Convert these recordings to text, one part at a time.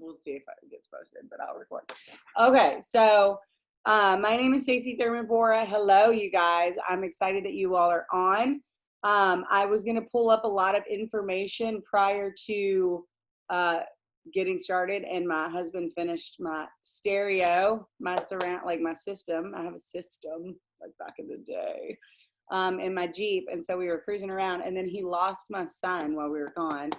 we'll see if it gets posted, but I'll record. Okay, so my name is Stacey Thurman Bora. Hello, you guys. I'm excited that you all are on. I was going to pull up a lot of information prior to getting started, and my husband finished my stereo, my surround, like my system. I have a system like back in the day in my Jeep, and so we were cruising around, and then he lost my son while we were gone.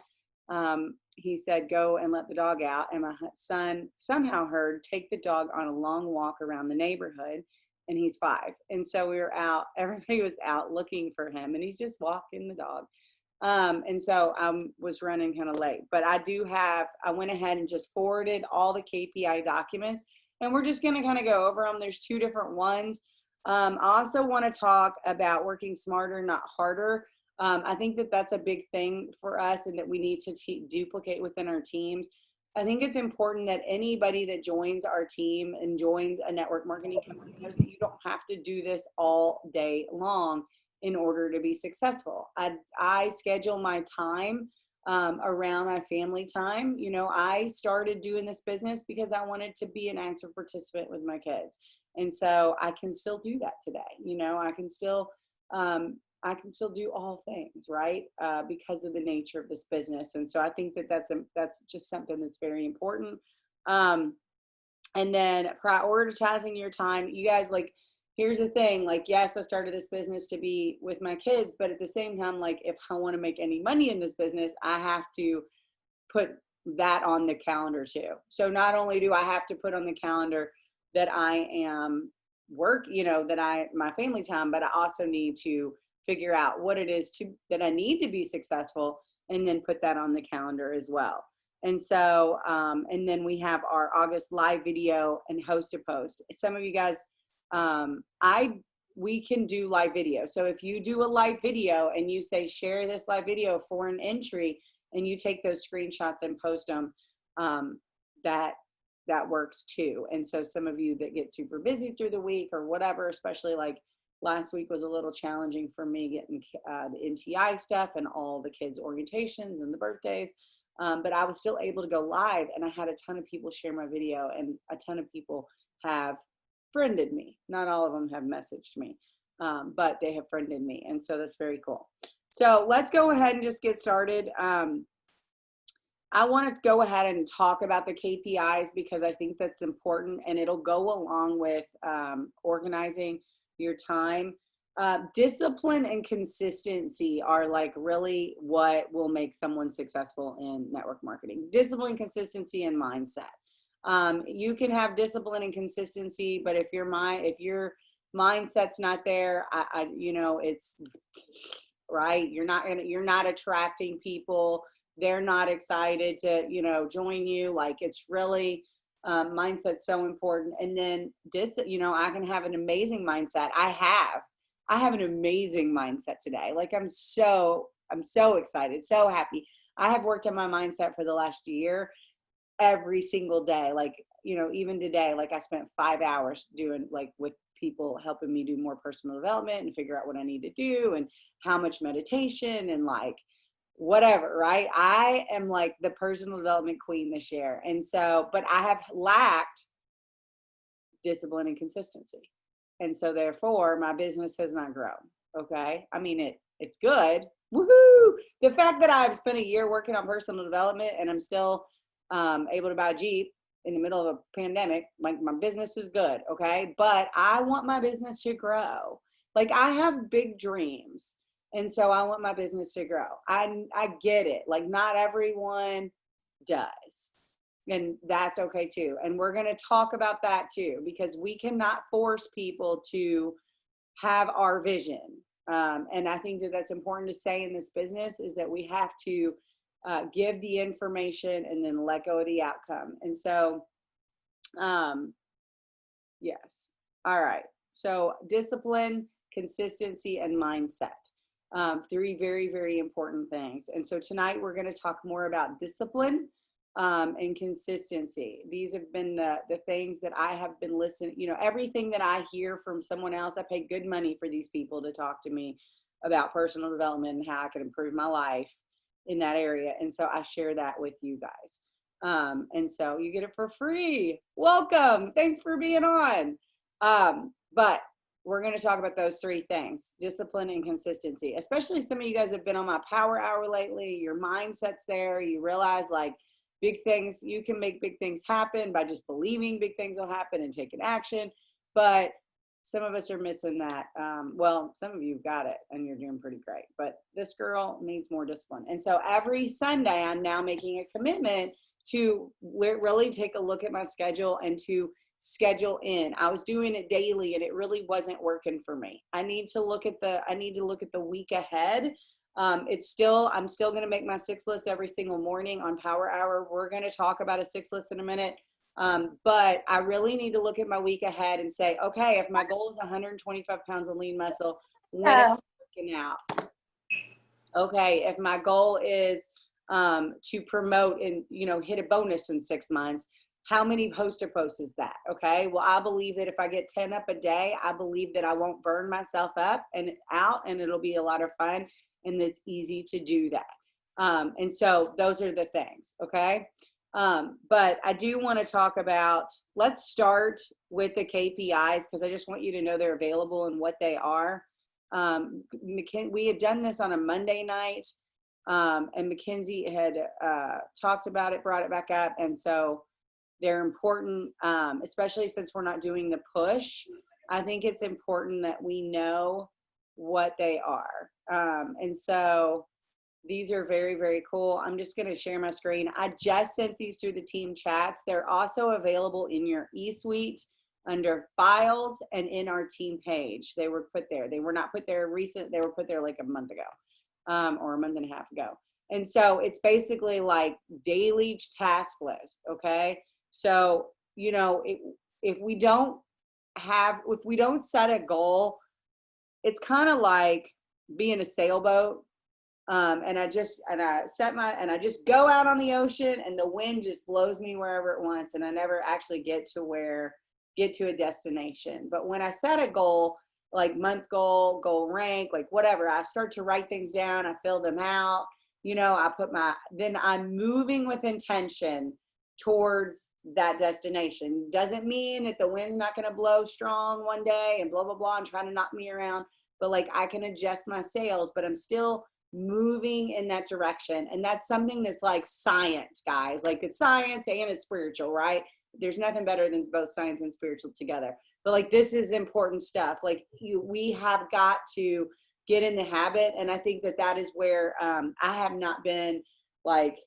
He said, go and let the dog out, and my son somehow heard, take the dog on a long walk around the neighborhood, and he's 5. And so we were out, everybody was out looking for him, and he's just walking the dog. And so I was running kind of late, but I went ahead and just forwarded all the KPI documents, and we're just going to kind of go over them. There's 2 different ones. I also want to talk about working smarter, not harder. I think that that's a big thing for us and that we need to duplicate within our teams. I think it's important that anybody that joins our team and joins a network marketing company knows that you don't have to do this all day long in order to be successful. I schedule my time around my family time. You know, I started doing this business because I wanted to be an active participant with my kids. And so I can still do that today. You know, I can still do all things, right? Because of the nature of this business. And so I think that that's just something that's very important. And then prioritizing your time. You guys, like, here's the thing, like, yes, I started this business to be with my kids, but at the same time, like, if I want to make any money in this business, I have to put that on the calendar too. So not only do I have to put on the calendar that I am my family time, but I also need to figure out what it is that I need to be successful, and then put that on the calendar as well. And so, and then we have our August live video and host a post. Some of you guys, we can do live video. So if you do a live video and you say, share this live video for an entry, and you take those screenshots and post them, that works too. And so some of you that get super busy through the week or whatever, especially like last week was a little challenging for me getting the NTI stuff and all the kids' orientations and the birthdays. But I was still able to go live, and I had a ton of people share my video, and a ton of people have friended me. Not all of them have messaged me, but they have friended me. And so that's very cool. So let's go ahead and just get started. I want to go ahead and talk about the KPIs because I think that's important, and it'll go along with organizing your time. Discipline and consistency are like really what will make someone successful in network marketing. Discipline, consistency, and mindset. You can have discipline and consistency, but if your mindset's not there, it's right. You're not attracting people. They're not excited to, join you. Like, it's really, mindset's so important. And then I can have an amazing mindset. I have an amazing mindset today. Like, I'm so excited, so happy. I have worked on my mindset for the last year, every single day. Like, even today, like, I spent 5 hours doing, like, with people helping me do more personal development and figure out what I need to do and how much meditation and like whatever, right? I am like the personal development queen this year. And so, but I have lacked discipline and consistency. And so therefore my business has not grown. Okay. I mean, it's good. Woohoo. The fact that I've spent a year working on personal development and I'm still able to buy a Jeep in the middle of a pandemic, like, my business is good. Okay. But I want my business to grow. Like, I have big dreams. And so I want my business to grow. I get it. Like, not everyone does. And that's okay too. And we're going to talk about that too, because we cannot force people to have our vision. And I think that that's important to say in this business, is that we have to give the information and then let go of the outcome. And so, yes. All right. So discipline, consistency, and mindset. 3 very, very important things. And so tonight we're going to talk more about discipline and consistency. These have been the things that I have been listening, everything that I hear from someone else. I pay good money for these people to talk to me about personal development and how I can improve my life in that area. And so I share that with you guys. And so you get it for free. Welcome. Thanks for being on. But we're going to talk about those three things: discipline and consistency. Especially some of you guys have been on my power hour lately. Your mindset's there. You realize like big things, you can make big things happen by just believing big things will happen and taking action. But some of us are missing that. Well, some of you got it and you're doing pretty great, but this girl needs more discipline. And so every Sunday, I'm now making a commitment to really take a look at my schedule and to schedule in. I was doing it daily and it really wasn't working for me. I need to look at the week ahead. I'm still going to make my 6 list every single morning on Power Hour. We're going to talk about a 6 list in a minute. But I really need to look at my week ahead and say, okay, if my goal is 125 pounds of lean muscle, when am I working out? Okay, if my goal is to promote and hit a bonus in 6 months, how many poster posts is that? Okay, well, I believe that if I get 10 up a day, I believe that I won't burn myself up and out, and it'll be a lot of fun, and it's easy to do that. And so those are the things, okay? But I do want to talk about, let's start with the KPIs because I just want you to know they're available and what they are. We had done this on a Monday night, and Mackenzie had talked about it, brought it back up. And so they're important, especially since we're not doing the push. I think it's important that we know what they are. And so these are very, very cool. I'm just going to share my screen. I just sent these through the team chats. They're also available in your eSuite under files and in our team page. They were put there. They were not put there recent. They were put there like a month ago, or a month and a half ago. And so it's basically like daily task list. Okay. So, if we don't set a goal, it's kind of like being a sailboat. And I just go out on the ocean and the wind just blows me wherever it wants. And I never actually get to a destination. But when I set a goal, like month goal rank, like whatever, I start to write things down, I fill them out, then I'm moving with intention towards that destination. Doesn't mean that the wind's not going to blow strong one day and blah, blah, blah, and trying to knock me around, but like I can adjust my sails, but I'm still moving in that direction. And that's something that's like science, guys. Like it's science and it's spiritual, right? There's nothing better than both science and spiritual together. But like this is important stuff. Like we have got to get in the habit. And I think that is where I have not been like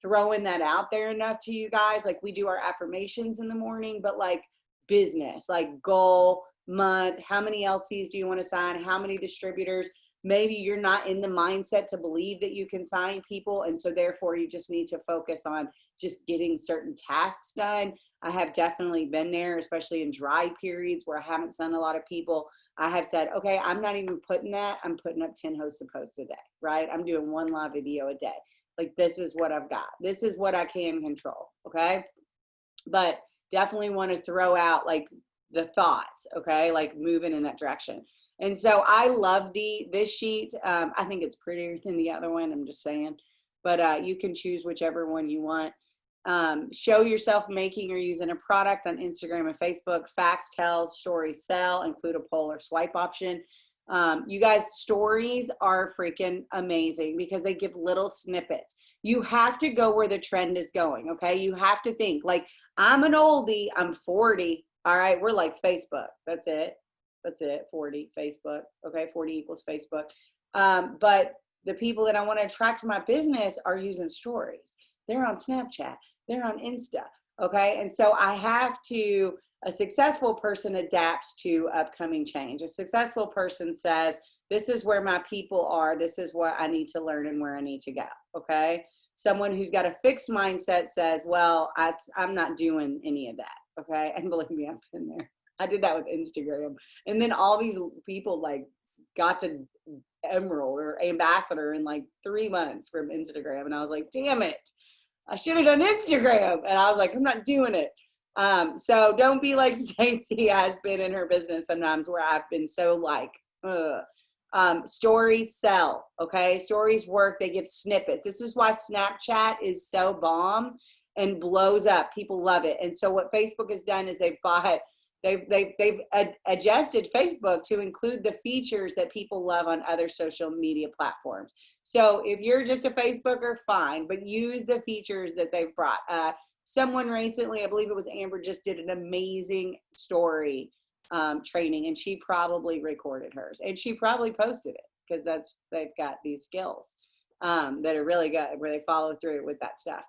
throwing that out there enough to you guys. Like we do our affirmations in the morning, but like business, like goal, month, how many LCs do you want to sign? How many distributors? Maybe you're not in the mindset to believe that you can sign people. And so therefore you just need to focus on just getting certain tasks done. I have definitely been there, especially in dry periods where I haven't signed a lot of people. I have said, okay, I'm not even putting that. I'm putting up 10 hosted posts a day, right? I'm doing 1 live video a day. Like this is what I've got. This is what I can control. Okay. But definitely want to throw out like the thoughts. Okay. Like moving in that direction. And so I love this sheet. I think it's prettier than the other one. I'm just saying, but you can choose whichever one you want. Show yourself making or using a product on Instagram and Facebook. Facts tell, stories sell, include a poll or swipe option. You guys, stories are freaking amazing because they give little snippets. You have to go where the trend is going. Okay. You have to think like, I'm an oldie, I'm 40. All right. We're like Facebook. That's it. 40 Facebook. Okay. 40 equals Facebook. But the people that I want to attract to my business are using stories. They're on Snapchat. They're on Insta. Okay. And so a successful person adapts to upcoming change. A successful person says, this is where my people are. This is what I need to learn and where I need to go. Okay. Someone who's got a fixed mindset says, well, I'm not doing any of that. Okay. And believe me, I've been there. I did that with Instagram. And then all these people like got to Emerald or Ambassador in like 3 months from Instagram. And I was like, damn it, I should have done Instagram. And I was like, I'm not doing it. So don't be like Stacey has been in her business sometimes where I've been so like, ugh. Stories sell, okay? Stories work, they give snippets. This is why Snapchat is so bomb and blows up. People love it. And so what Facebook has done is they've adjusted Facebook to include the features that people love on other social media platforms. So if you're just a Facebooker, fine, but use the features that they've brought. Someone recently, I believe it was Amber, just did an amazing story training, and she probably recorded hers and she probably posted it, because they've got these skills that are really good, where they follow through with that stuff.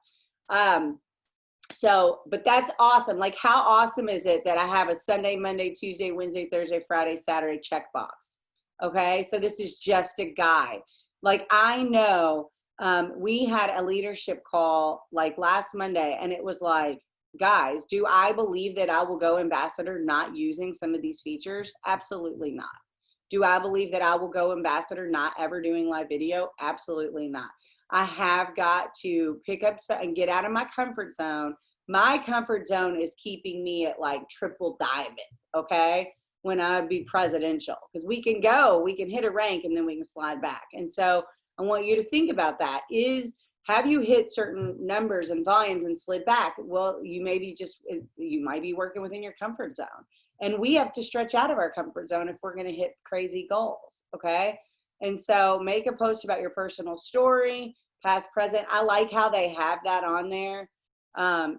But that's awesome. Like, how awesome is it that I have a Sunday, Monday, Tuesday, Wednesday, Thursday, Friday, Saturday checkbox? Okay, so this is just a guide. Like, I know we had a leadership call like last Monday, and it was like, guys, do I believe that I will go ambassador not using some of these features? Absolutely not. Do I believe that I will go ambassador not ever doing live video? Absolutely not. I have got to pick up and get out of my comfort zone. My comfort zone is keeping me at like triple diamond, okay, when I be presidential, because we can hit a rank and then we can slide back. And so I want you to think about that. Have you hit certain numbers and volumes and slid back? Well, you might be working within your comfort zone. And we have to stretch out of our comfort zone if we're going to hit crazy goals, okay? And so make a post about your personal story, past, present. I like how they have that on there.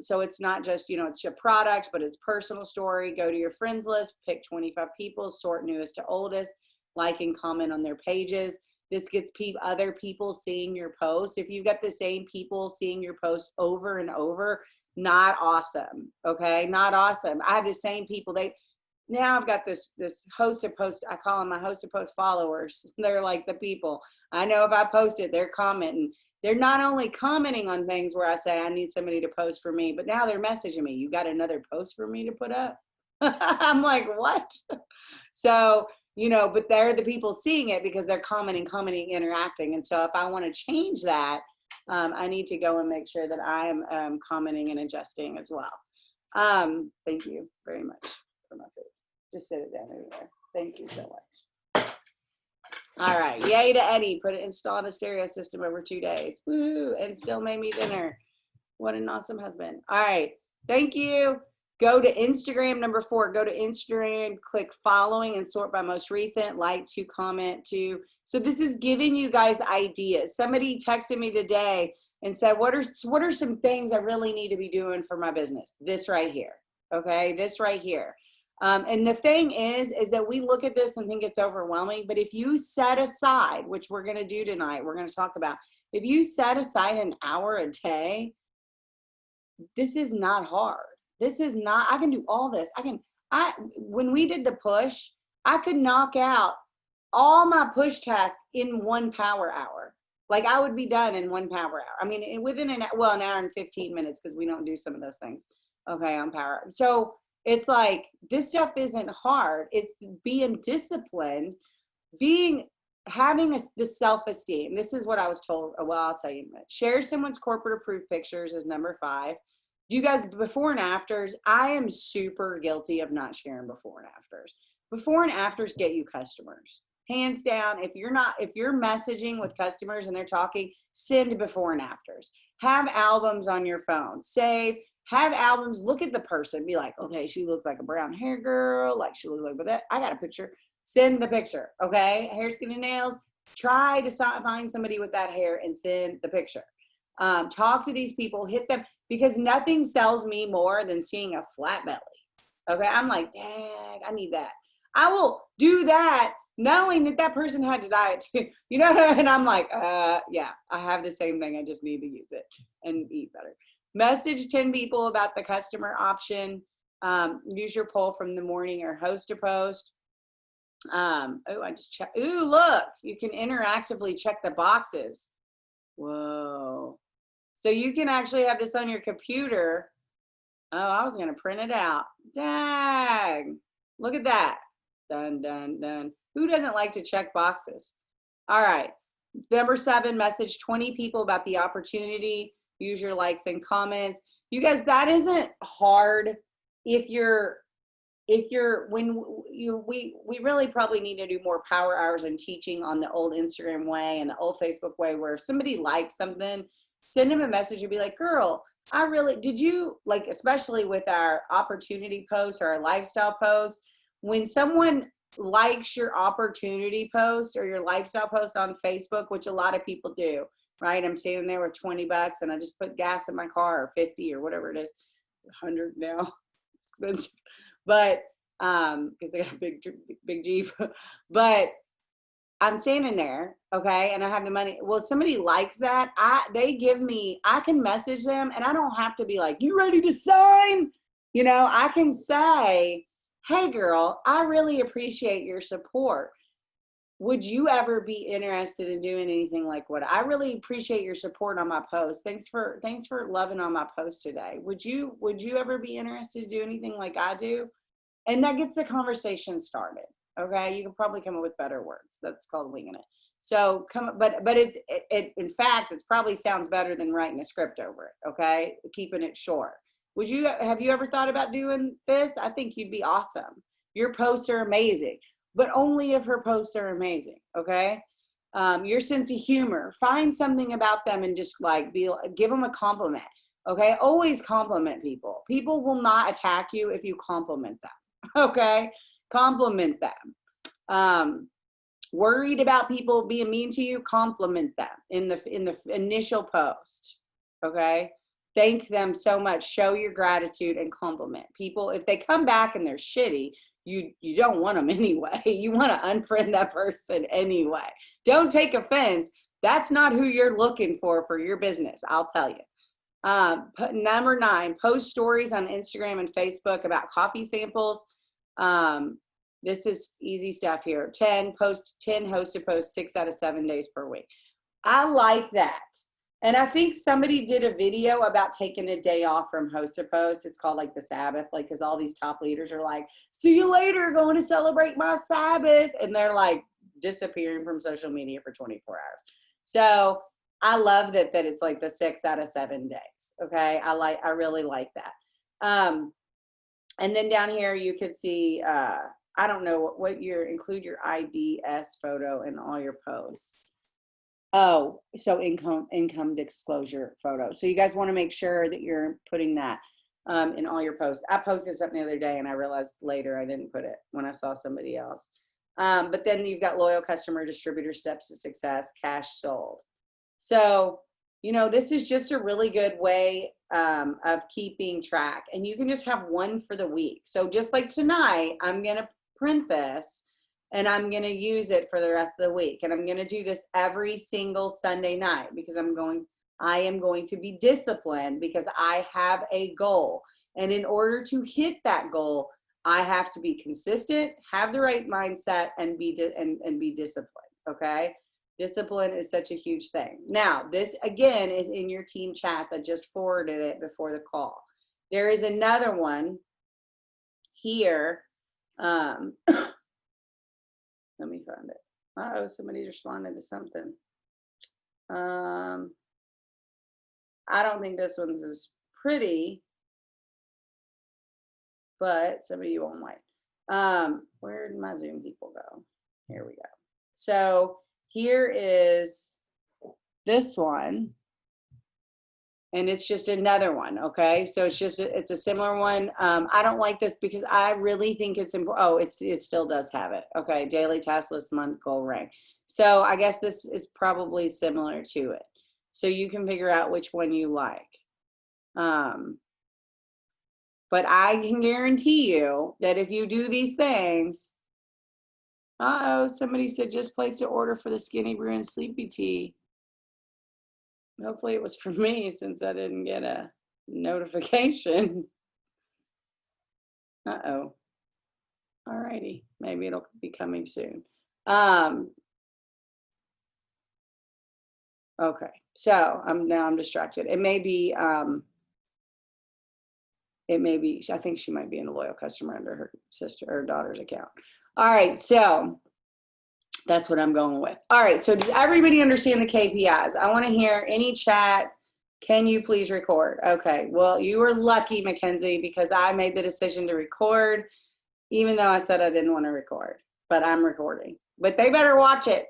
So it's not just, it's your product, but it's personal story. Go to your friends list, pick 25 people, sort newest to oldest, like and comment on their pages. This gets other people seeing your posts. If you've got the same people seeing your posts over and over, not awesome, okay? Not awesome. I have the same people. Now I've got this host of post, I call them my host of post followers. They're like the people. I know if I post it, they're commenting. They're not only commenting on things where I say I need somebody to post for me, but now they're messaging me. You got another post for me to put up? I'm like, what? So, but they're the people seeing it because they're commenting, interacting. And so if I want to change that, I need to go and make sure that I am commenting and adjusting as well. Thank you very much for my food. Just sit it down over there. Thank you so much. All right. Yay to Eddie. Installed a stereo system over 2 days. Woo! And still made me dinner. What an awesome husband. All right. Thank you. Go to Instagram, number 4. Go to Instagram, click following, and sort by most recent, like to, comment to. So this is giving you guys ideas. Somebody texted me today and said, what are some things I really need to be doing for my business? This right here. Okay, this right here. And the thing is that we look at this and think it's overwhelming, but if you set aside, which we're going to do tonight, we're going to talk about, if you set aside an hour a day, this is not hard. This is not, I can do all this. When we did the push, I could knock out all my push tasks in 1 power hour. Like, I would be done in 1 power hour. I mean, within an hour and 15 minutes, because we don't do some of those things, okay, on power hour. So it's like, this stuff isn't hard. It's being disciplined, having the self-esteem. This is what I was told. Well, I'll tell you. Share someone's corporate approved pictures is number 5. You guys, before and afters, I am super guilty of not sharing before and afters. Before and afters get you customers. Hands down, if you're messaging with customers and they're talking, send before and afters. Have albums on your phone. Have albums, look at the person, be like, okay, she looks like a brown hair girl, like she looks like that. I got a picture. Send the picture, okay? Hair, skin, and nails. Try to find somebody with that hair and send the picture. Talk to these people, hit them, because nothing sells me more than seeing a flat belly. Okay, I'm like, dang, I need that. I will do that knowing that person had to diet too. You know what I mean? And I'm like, yeah, I have the same thing. I just need to use it and eat better. Message 10 people about the customer option. Use your poll from the morning or host a post. I just checked. Ooh, look, you can interactively check the boxes. Whoa. So you can actually have this on your computer. Oh, I was going to print it out. Dang. Look at that. Done, done, done. Who doesn't like to check boxes? All right. Number 7, message 20 people about the opportunity. Use your likes and comments. You guys, that isn't hard if you're if you're, we really probably need to do more power hours and teaching on the old Instagram way and the old Facebook way, where if somebody likes something, send them a message and be like, girl, I really, did you, like, especially with our opportunity posts or our lifestyle posts, when someone likes your opportunity post or your lifestyle post on Facebook, which a lot of people do, right? I'm standing there with $20 and I just put gas in my car, or 50 or whatever it is, 100 now, it's expensive, but because they got a big Jeep, but I'm standing there, okay, and I have the money. Well, somebody likes that. They give me, I can message them, and I don't have to be like, you ready to sign? You know, I can say, hey girl, I really appreciate your support. Would you ever be interested in doing anything like what I really appreciate your support on my post. Thanks for loving on my post today. Would you ever be interested to do anything like I do? And that gets the conversation started. Okay, you can probably come up with better words. That's called winging it. So but it in fact, it probably sounds better than writing a script over it. Okay, keeping it short. Have you ever thought about doing this? I think you'd be awesome. Your posts are amazing, but only if her posts are amazing. Okay, your sense of humor. Find something about them and just like give them a compliment. Okay, always compliment people. People will not attack you if you compliment them. Okay, compliment them. Worried about people being mean to you, compliment them in the initial post. Okay, thank them so much, show your gratitude and compliment people. If they come back and they're shitty, you don't want them anyway. You want to unfriend that person anyway. Don't take offense. That's not who you're looking for your business, I'll tell you. Number 9, post stories on Instagram and Facebook about coffee samples. This is easy stuff here. 10 hosted posts 6 out of 7 days per week. I like that. And I think somebody did a video about taking a day off from hosted posts. It's called like the Sabbath, like, because all these top leaders are like, see you later, going to celebrate my Sabbath. And they're like disappearing from social media for 24 hours. So I love that it's like the 6 out of 7 days. Okay. I really like that. And then down here you could see, I don't know what include your IDS photo in all your posts. Oh, so income disclosure photo. So you guys want to make sure that you're putting that in all your posts. I posted something the other day and I realized later I didn't put it when I saw somebody else. But then you've got loyal customer, distributor, steps to success, cash sold. So, you know, this is just a really good way of keeping track, and you can just have one for the week. So just like tonight, I'm going to print this and I'm going to use it for the rest of the week. And I'm going to do this every single Sunday night because I am going to be disciplined because I have a goal. And in order to hit that goal, I have to be consistent, have the right mindset, and be disciplined. Okay. Discipline is such a huge thing. Now, this again is in your team chats. I just forwarded it before the call. There is another one here. Let me find it. Uh-oh, somebody's responding to something. I don't think this one's as pretty, but some of you won't like. Where did my Zoom people go? Here we go. So here is this one, and it's just another one. Okay, so it's a similar one. I don't like this because I really think it's important. Oh, it still does have it. Okay, daily task list, month goal rank. So I guess this is probably similar to it. So you can figure out which one you like. But I can guarantee you that if you do these things, somebody said just place an order for the Skinny Brew and Sleepy Tea. Hopefully it was for me since I didn't get a notification. Uh-oh. All righty. Maybe it'll be coming soon. Okay. So I'm distracted. It may be, I think she might be in a loyal customer under her sister or daughter's account. All right. So that's what I'm going with. All right. So does everybody understand the KPIs? I want to hear any chat. Can you please record? Okay. Well, you were lucky, Mackenzie, because I made the decision to record. even though I said I didn't want to record, but I'm recording. But they better watch it.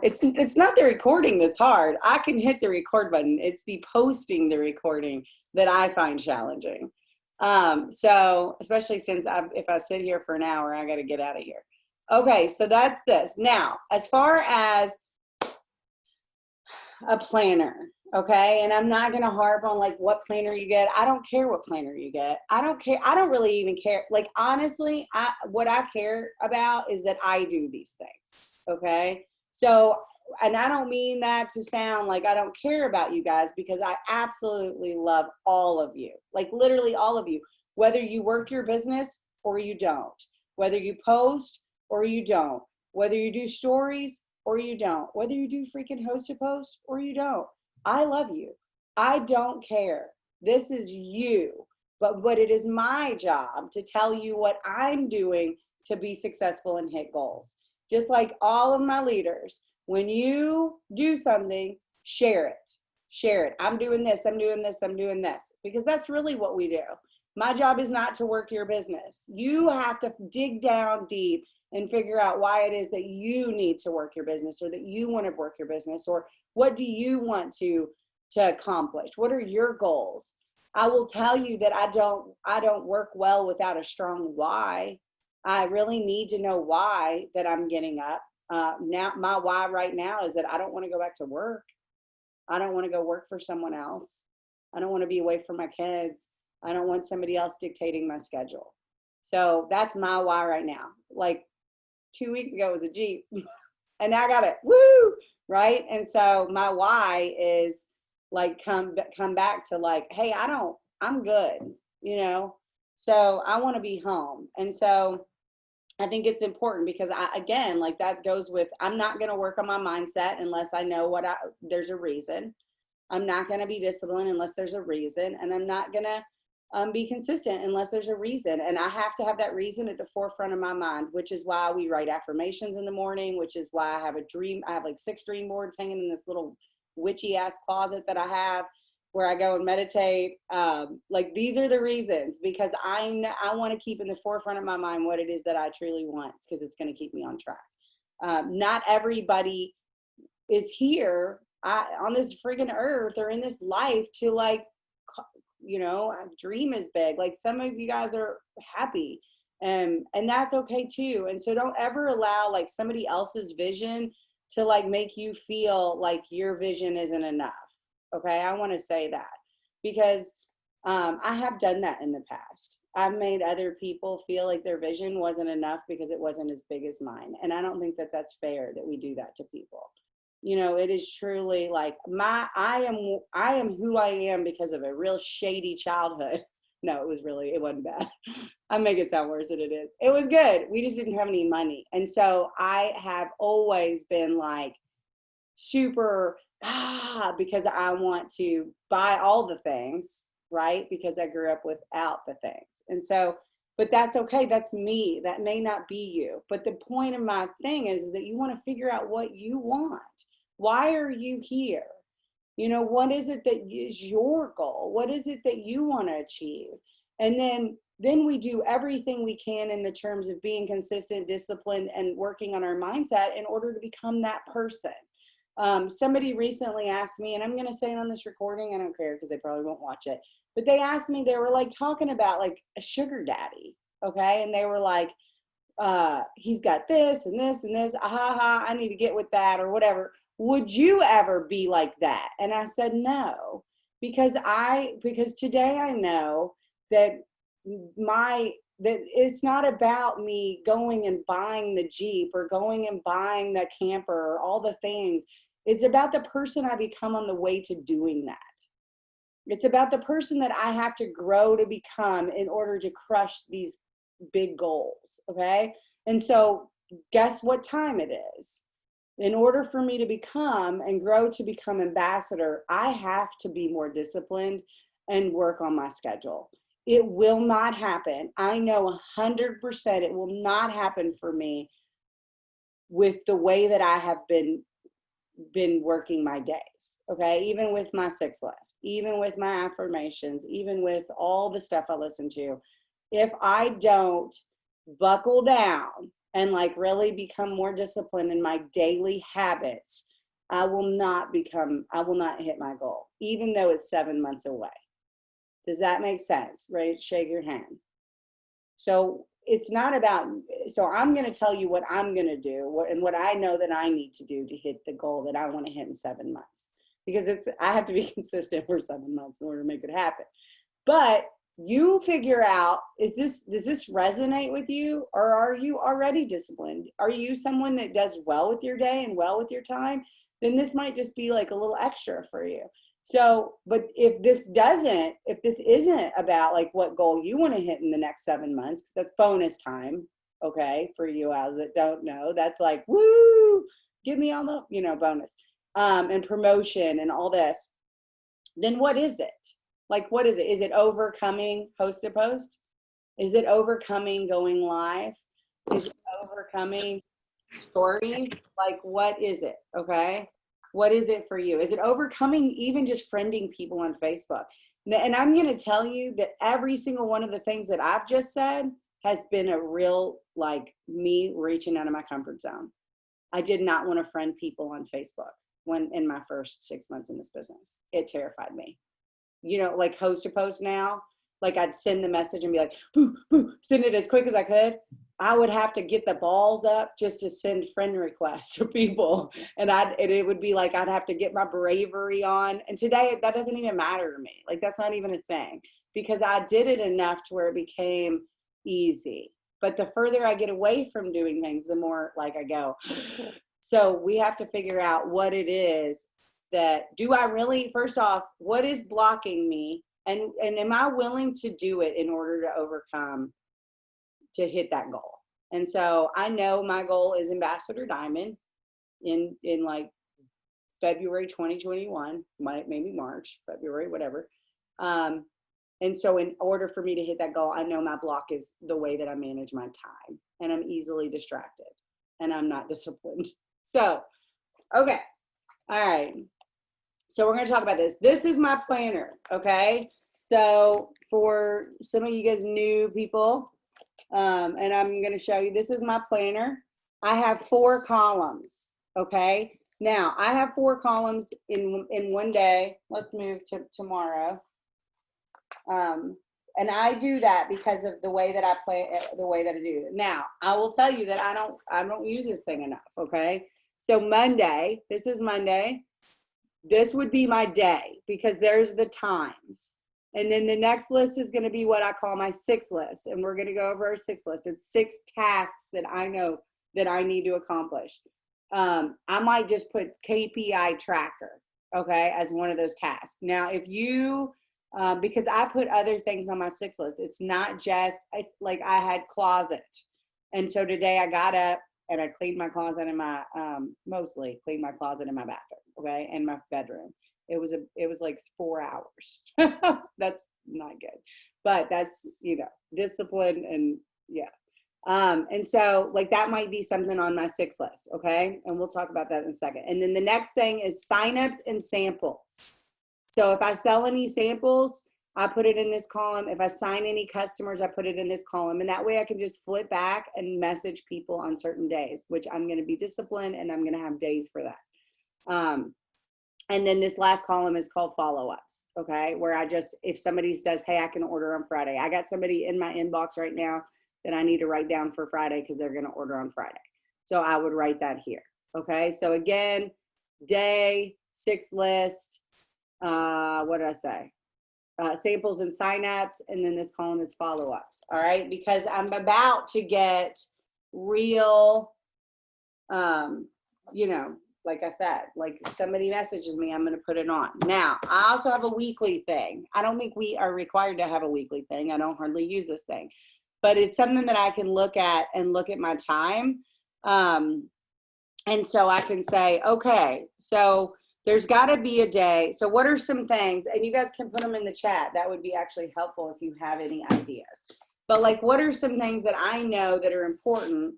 It's not the recording that's hard. I can hit the record button. It's the posting the recording that I find challenging. So especially since if I sit here for an hour, I got to get out of here. Okay, so that's this. Now, as far as a planner, okay, and I'm not going to harp on like what planner you get. I don't care what planner you get. I don't care. I don't really even care. Like, honestly, what I care about is that I do these things, okay? So, and I don't mean that to sound like I don't care about you guys, because I absolutely love all of you, like literally all of you, whether you work your business or you don't, whether you post or you don't, whether you do stories or you don't, whether you do freaking host a post or you don't. I love you. I don't care. This is you. But it is my job to tell you what I'm doing to be successful and hit goals. Just like all of my leaders, when you do something, share it. Share it. I'm doing this, I'm doing this, I'm doing this. Because that's really what we do. My job is not to work your business. You have to dig down deep and figure out why it is that you need to work your business, or that you want to work your business, or what do you want to accomplish? What are your goals? I will tell you that I don't work well without a strong why. I really need to know why that I'm getting up. Now, my why right now is that I don't want to go back to work. I don't want to go work for someone else. I don't want to be away from my kids. I don't want somebody else dictating my schedule. So that's my why right now. Like 2 weeks ago it was a Jeep and now I got it. Woo! Right? And so my why is like come back to like, hey, I'm good, you know? So I want to be home. And so I think it's important because again, like that goes with, I'm not going to work on my mindset unless I know there's a reason. I'm not going to be disciplined unless there's a reason. And I'm not going to be consistent unless there's a reason. And I have to have that reason at the forefront of my mind, which is why we write affirmations in the morning, which is why I have a dream. I have like 6 dream boards hanging in this little witchy ass closet that I have where I go and meditate. Like these are the reasons, because I want to keep in the forefront of my mind what it is that I truly want, because it's going to keep me on track. Not everybody is here on this friggin' earth or in this life to like, you know, dream is big. Like some of you guys are happy and that's okay too. And so don't ever allow like somebody else's vision to like make you feel like your vision isn't enough. Okay. I want to say that because I have done that in the past. I've made other people feel like their vision wasn't enough because it wasn't as big as mine. And I don't think that that's fair that we do that to people. You know, it is truly like I am who I am because of a real shady childhood. No, it wasn't bad. I make it sound worse than it is. It was good. We just didn't have any money. And so I have always been like super, because I want to buy all the things, right? Because I grew up without the things. And so, but that's okay. That's me. That may not be you. But the point of my thing is that you want to figure out what you want. Why are you here? You know, what is it that is your goal? What is it that you want to achieve? And then we do everything we can in the terms of being consistent, disciplined, and working on our mindset in order to become that person. Somebody recently asked me, and I'm going to say it on this recording, I don't care because they probably won't watch it, but they asked me, they were like talking about like a sugar daddy, okay? And they were like, he's got this and this and this, I need to get with that or whatever. Would you ever be like that? And I said, no, because today I know that it's not about me going and buying the Jeep or going and buying the camper or all the things. It's about the person I become on the way to doing that. It's about the person that I have to grow to become in order to crush these big goals. Okay. And so guess what time it is? In order for me to become and grow to become ambassador, I have to be more disciplined and work on my schedule. It will not happen. I know 100% it will not happen for me with the way that I have been working my days. Okay. Even with my 6 list, even with my affirmations, even with all the stuff I listen to, if I don't buckle down and like really become more disciplined in my daily habits, I will not hit my goal, even though it's 7 months away. Does that make sense? Right? Shake your hand. So it's not about, so I'm going to tell you what I'm going to do and what I know that I need to do to hit the goal that I want to hit in 7 months. Because I have to be consistent for 7 months in order to make it happen. But you figure out, does this resonate with you, or are you already disciplined? Are you someone that does well with your day and well with your time? Then this might just be like a little extra for you. So, but if this isn't about like what goal you want to hit in the next 7 months, because that's bonus time, okay, for you guys that don't know, that's like, woo, give me all the, bonus, and promotion and all this, then what is it? Like, what is it? Is it overcoming post to post? Is it overcoming going live? Is it overcoming stories? Like, what is it? Okay. What is it for you? Is it overcoming even just friending people on Facebook? And I'm going to tell you that every single one of the things that I've just said has been a real, like, me reaching out of my comfort zone. I did not want to friend people on Facebook when in my first 6 months in this business. It terrified me. Like host to post now, like I'd send the message and be like, boo, boo, send it as quick as I could. I would have to get the balls up just to send friend requests to people. And it would be like, I'd have to get my bravery on. And today that doesn't even matter to me. Like, that's not even a thing, because I did it enough to where it became easy. But the further I get away from doing things, the more like I go. So we have to figure out what it is that, do I really, first off, what is blocking me? And am I willing to do it in order to overcome, to hit that goal? And so I know my goal is Ambassador Diamond in like February 2021, maybe March, February, whatever. And so in order for me to hit that goal, I know my block is the way that I manage my time, and I'm easily distracted and I'm not disciplined. So, okay. All right. So we're going to talk about this. This is my planner. Okay. So for some of you guys new people, and I'm going to show you, this is my planner. I have 4 columns. Okay. Now I have 4 columns in one day. Let's move to tomorrow. And I do that because of the way that I the way that I do it. Now I will tell you that I don't use this thing enough. Okay. So Monday, this is Monday. This would be my day, because there's the times. And then the next list is going to be what I call my 6 list. And we're going to go over our 6 list. It's 6 tasks that I know that I need to accomplish. I might just put KPI tracker, okay, as one of those tasks. Now, if you, because I put other things on my 6 list, it's not just like I had closet. And so today I got up and I cleaned my closet in my, mostly cleaned my closet in my bathroom, okay, and my bedroom. It was like 4 hours. That's not good, but that's, discipline, and yeah. And so like that might be something on my 6 list, okay? And we'll talk about that in a second. And then the next thing is signups and samples. So if I sell any samples, I put it in this column. If I sign any customers, I put it in this column. And that way I can just flip back and message people on certain days, which I'm going to be disciplined, and I'm going to have days for that. And then this last column is called follow-ups, okay? Where if somebody says, hey, I can order on Friday. I got somebody in my inbox right now that I need to write down for Friday because they're going to order on Friday. So I would write that here, okay? So again, day, 6 list, what did I say? Samples and signups, and then this column is follow-ups, all right? Because I'm about to get real, like I said, like if somebody messages me, I'm going to put it on. Now, I also have a weekly thing. I don't think we are required to have a weekly thing. I don't hardly use this thing, but it's something that I can look at and look at my time. And so I can say, okay, so there's got to be a day. So what are some things, and you guys can put them in the chat. That would be actually helpful if you have any ideas. But like, what are some things that I know that are important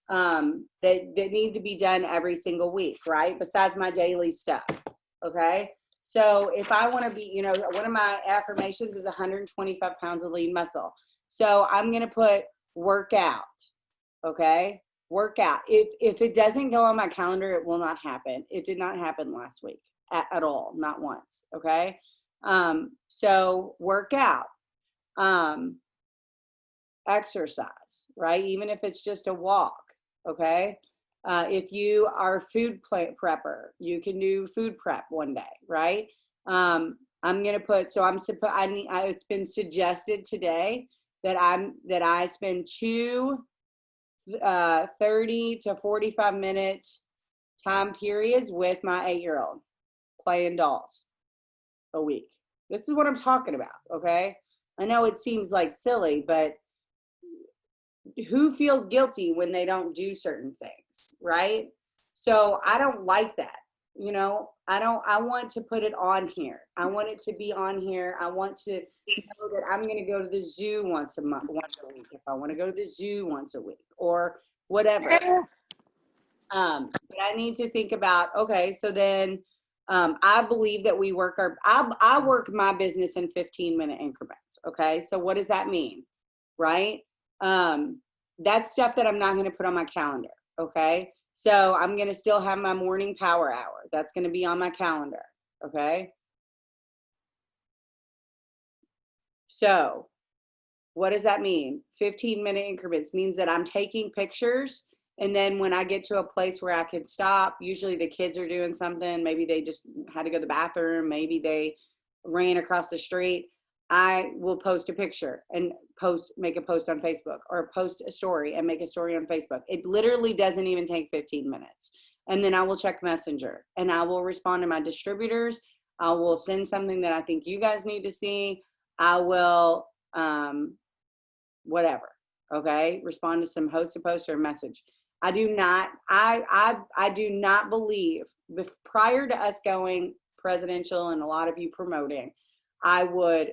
that need to be done every single week, right? Besides my daily stuff, okay? So if I want to be, one of my affirmations is 125 pounds of lean muscle. So I'm going to put workout. Okay. Workout. If it doesn't go on my calendar, it will not happen. It did not happen last week at all. Not once. Okay. So workout, exercise, right? Even if it's just a walk. Okay. If you are a food prepper, you can do food prep one day, right? I'm gonna put. So it's been suggested today that I spend 30 to 45-minute time periods with my 8-year-old playing dolls a week. This is what I'm talking about. Okay. I know it seems like silly, but who feels guilty when they don't do certain things, right? So I don't like that. I want to put it on here. I want it to be on here. I want to know that I'm going to go to the zoo once a week, if I want to go to the zoo once a week or whatever. But I need to think about, okay, so then I believe that I work my business in 15-minute increments. Okay. So what does that mean? Right. That's stuff that I'm not going to put on my calendar. Okay. So I'm going to still have my morning power hour. That's going to be on my calendar. Okay. So what does that mean? 15-minute increments means that I'm taking pictures. And then when I get to a place where I can stop, usually the kids are doing something. Maybe they just had to go to the bathroom. Maybe they ran across the street. I will post a picture and make a post on Facebook, or post a story and make a story on Facebook. It literally doesn't even take 15 minutes. And then I will check Messenger and I will respond to my distributors. I will send something that I think you guys need to see. I will, whatever. Okay. Respond to some host a post or a message. I do not believe, prior to us going presidential and a lot of you promoting, I was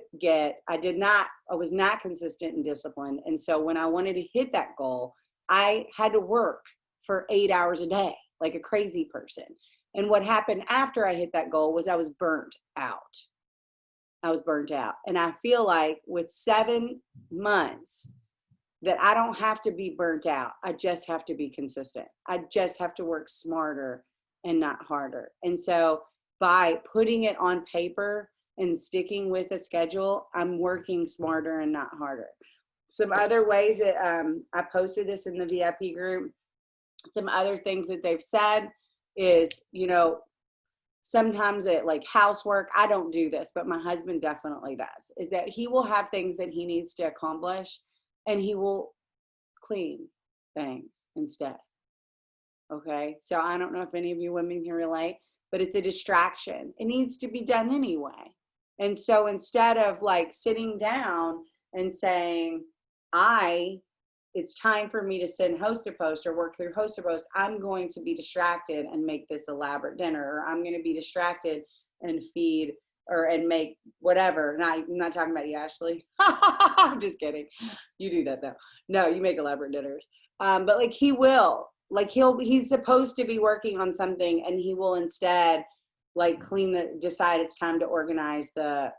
not consistent and disciplined. And so when I wanted to hit that goal, I had to work for 8 hours a day, like a crazy person. And what happened after I hit that goal was I was burnt out. And I feel like with 7 months that I don't have to be burnt out. I just have to be consistent. I just have to work smarter and not harder. And so by putting it on paper and sticking with a schedule, I'm working smarter and not harder. Some other ways that I posted this in the VIP group, some other things that they've said is, sometimes it like housework, I don't do this, but my husband definitely does, is that he will have things that he needs to accomplish and he will clean things instead. Okay. So I don't know if any of you women can relate, but it's a distraction. It needs to be done anyway. And so instead of like sitting down and saying, it's time for me to send host a post or work through host a post, I'm going to be distracted and make this elaborate dinner, or I'm going to be distracted and feed and make whatever. I'm not talking about you, Ashley. I'm just kidding. You do that though. No, you make elaborate dinners. But like he's supposed to be working on something and he will instead like decide it's time to organize the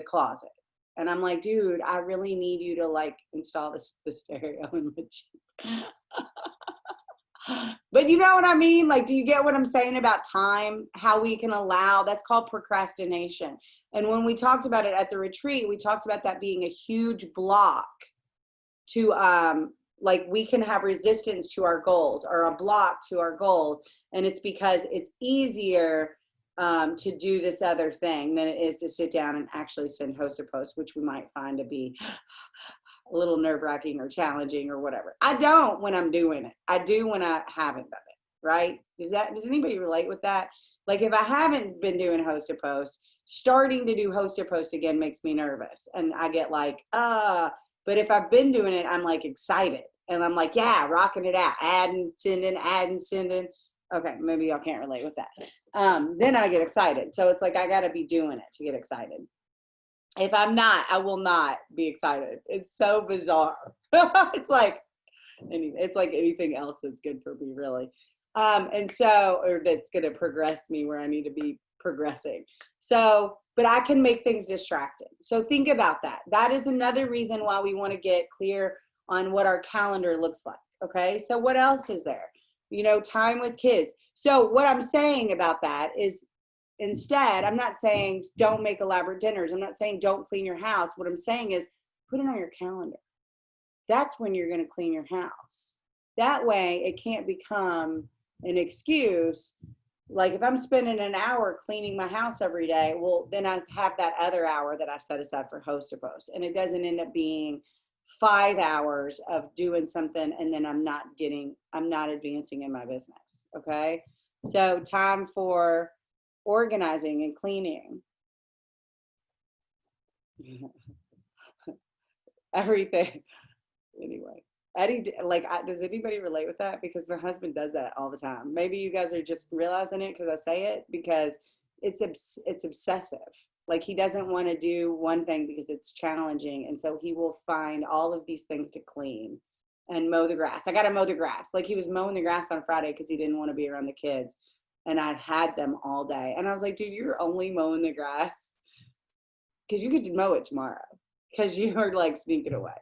closet. And I'm like, dude, I really need you to like install the stereo in the Jeep. But you know what I mean? Like, do you get what I'm saying about time? How we can that's called procrastination. And when we talked about it at the retreat, we talked about that being a huge block to, like we can have resistance to our goals or a block to our goals. And it's because it's easier to do this other thing than it is to sit down and actually send host a post, which we might find to be a little nerve-wracking or challenging or whatever. I don't when I'm doing it. I do when I haven't done it, right? Does anybody relate with that? Like if I haven't been doing host a post, starting to do host a post again makes me nervous. And I get like, but if I've been doing it, I'm like excited. And I'm like, yeah, rocking it out, adding, sending. Okay, maybe y'all can't relate with that. Then I get excited. So it's like I got to be doing it to get excited. If I'm not, I will not be excited. It's so bizarre. It's like anything else that's good for me, really. Or that's going to progress me where I need to be progressing. So but I can make things distracting. So think about that. That is another reason why we want to get clear on what our calendar looks like. Okay. So what else is there? Time with kids. So what I'm saying about that is, instead, I'm not saying don't make elaborate dinners. I'm not saying don't clean your house. What I'm saying is put it on your calendar. That's when you're going to clean your house. That way it can't become an excuse. Like if I'm spending an hour cleaning my house every day, well, then I have that other hour that I set aside for host to post. And it doesn't end up being 5 hours of doing something and then I'm not advancing in my business. Okay. So time for organizing and cleaning. Everything. Anyway, Eddie, does anybody relate with that? Because my husband does that all the time. Maybe you guys are just realizing it because I say it, because it's obsessive. Like he doesn't want to do one thing because it's challenging. And so he will find all of these things to clean and mow the grass. I got to mow the grass. Like he was mowing the grass on Friday because he didn't want to be around the kids. And I'd had them all day. And I was like, dude, you're only mowing the grass because you could mow it tomorrow because you are like sneaking away.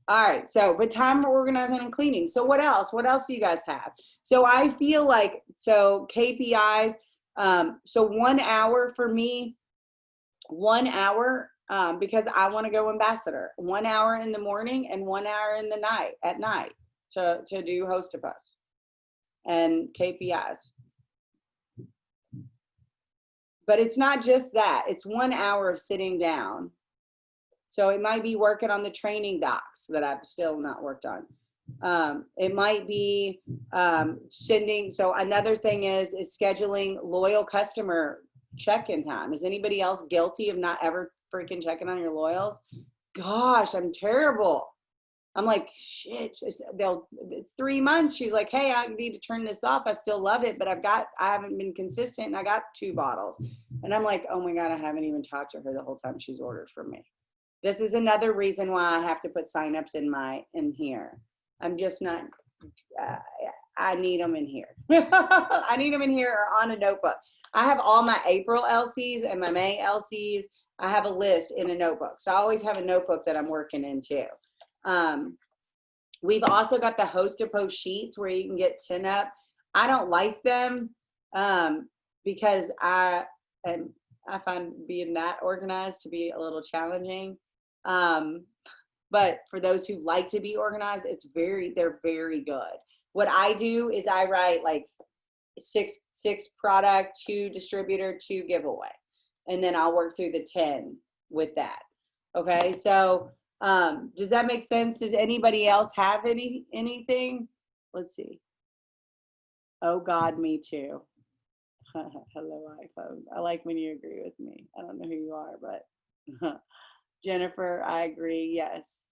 All right. So, but time for organizing and cleaning. So what else? What else do you guys have? So I feel like, so KPIs, so 1 hour for me, 1 hour, because I want to go ambassador, 1 hour in the morning and 1 hour in the night, at night to do host to post and KPIs. But it's not just that. It's 1 hour of sitting down. So it might be working on the training docs that I've still not worked on. It might be sending. So another thing is scheduling loyal customer check-in time. Is anybody else guilty of not ever freaking checking on your loyals? Gosh, I'm terrible. I'm like, shit, it's 3 months. She's like, hey, I need to turn this off. I still love it, but I haven't been consistent and I got 2 bottles. And I'm like, oh my God, I haven't even talked to her the whole time she's ordered from me. This is another reason why I have to put signups in here. I'm just not, I need them in here. I need them in here or on a notebook. I have all my April LCs and my May LCs. I have a list in a notebook. So I always have a notebook that I'm working in too. We've also got the host to post sheets where you can get 10 up. I don't like them because I find being that organized to be a little challenging. But for those who like to be organized, they're very good. What I do is I write like 6 product, 2 distributor, 2 giveaway, and then I'll work through the 10 with that. Okay, so does that make sense? Does anybody else have anything? Let's see. Oh God, me too. Hello, iPhone. I like when you agree with me. I don't know who you are, but Jennifer, I agree. Yes.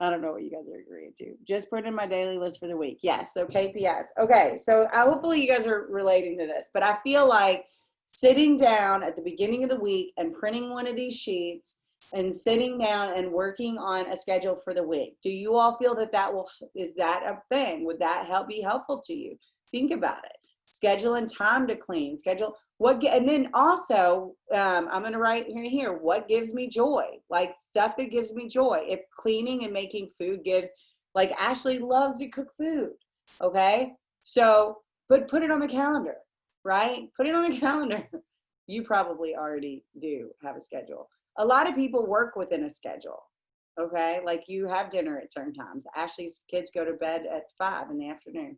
I don't know what you guys are agreeing to. Just put in my daily list for the week. Yes. So KPIs. Okay. So hopefully you guys are relating to this, but I feel like sitting down at the beginning of the week and printing one of these sheets and sitting down and working on a schedule for the week. Do you all feel that is that a thing? Would that be helpful to you? Think about it. Schedule and time to clean. Schedule and then also, I'm going to write here, what gives me joy? Like stuff that gives me joy. If cleaning and making food like Ashley loves to cook food. Okay. So, but put it on the calendar, right? Put it on the calendar. You probably already do have a schedule. A lot of people work within a schedule. Okay. Like you have dinner at certain times. Ashley's kids go to bed at 5 in the afternoon.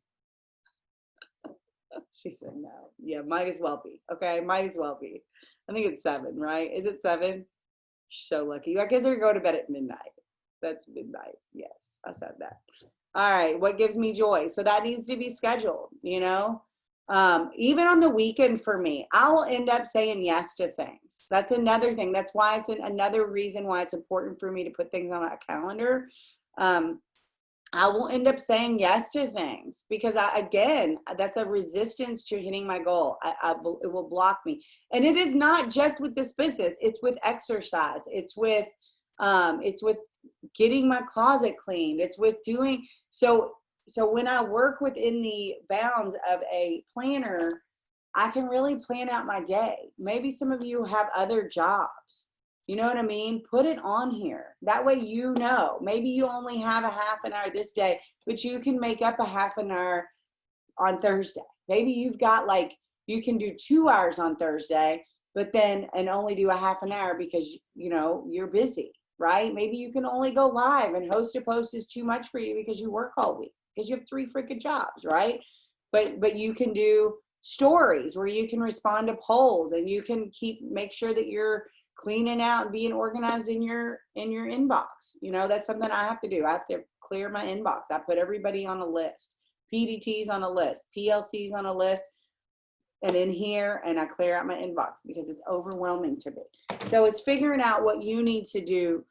She said no. Yeah, might as well be. Okay, might as well be. I think it's 7, right? Is it 7? So lucky. You kids are going to bed at midnight. That's midnight. Yes, I said that. All right, what gives me joy? So that needs to be scheduled, Even on the weekend for me, I will end up saying yes to things. That's another thing. That's why it's another reason why it's important for me to put things on a calendar. I will end up saying yes to things because that's a resistance to hitting my goal. It will block me. And it is not just with this business. It's with exercise. It's with getting my closet cleaned. It's with doing, so when I work within the bounds of a planner, I can really plan out my day. Maybe some of you have other jobs. You know what I mean? Put it on here. That way you know. Maybe you only have a half an hour this day, but you can make up a half an hour on Thursday. Maybe you've got like, you can do 2 hours on Thursday, but then, and only do a half an hour because, you know, you're busy, right? Maybe you can only go live and host a post is too much for you because you work all week, because you have 3 freaking jobs, right? But you can do stories where you can respond to polls and you can make sure that you're cleaning out and being organized in your inbox. You know, that's something I have to do. I have to clear my inbox. I put everybody on a list, PDTs on a list, PLCs on a list, and in here, and I clear out my inbox because it's overwhelming to me. So it's figuring out what you need to do,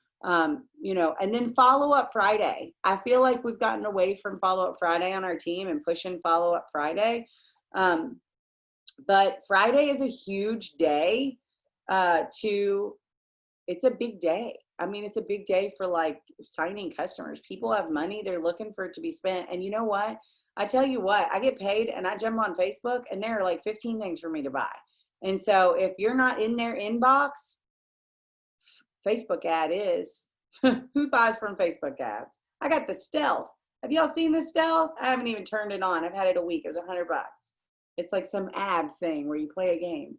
you know, and then follow up Friday. I feel like we've gotten away from follow up Friday on our team and pushing follow up Friday. But Friday is a huge day it's a big day. I mean, it's a big day for like signing customers. People have money, they're looking for it to be spent. And you know what? I tell you what, I get paid and I jump on Facebook and there are like 15 things for me to buy. And so if you're not in their inbox, Facebook ad is, who buys from Facebook ads? I got the stealth. Have y'all seen the stealth? I haven't even turned it on. I've had it a week. It was $100. It's like some ad thing where you play a game.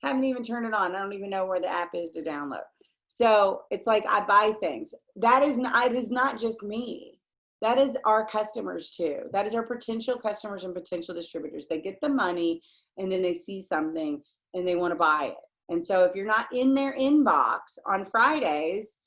Haven't even turned it on. I don't even know where the app is to download. So it's like I buy things. It is not just me. That is our customers too. That is our potential customers and potential distributors. They get the money and then they see something and they want to buy it. And so if you're not in their inbox on Fridays,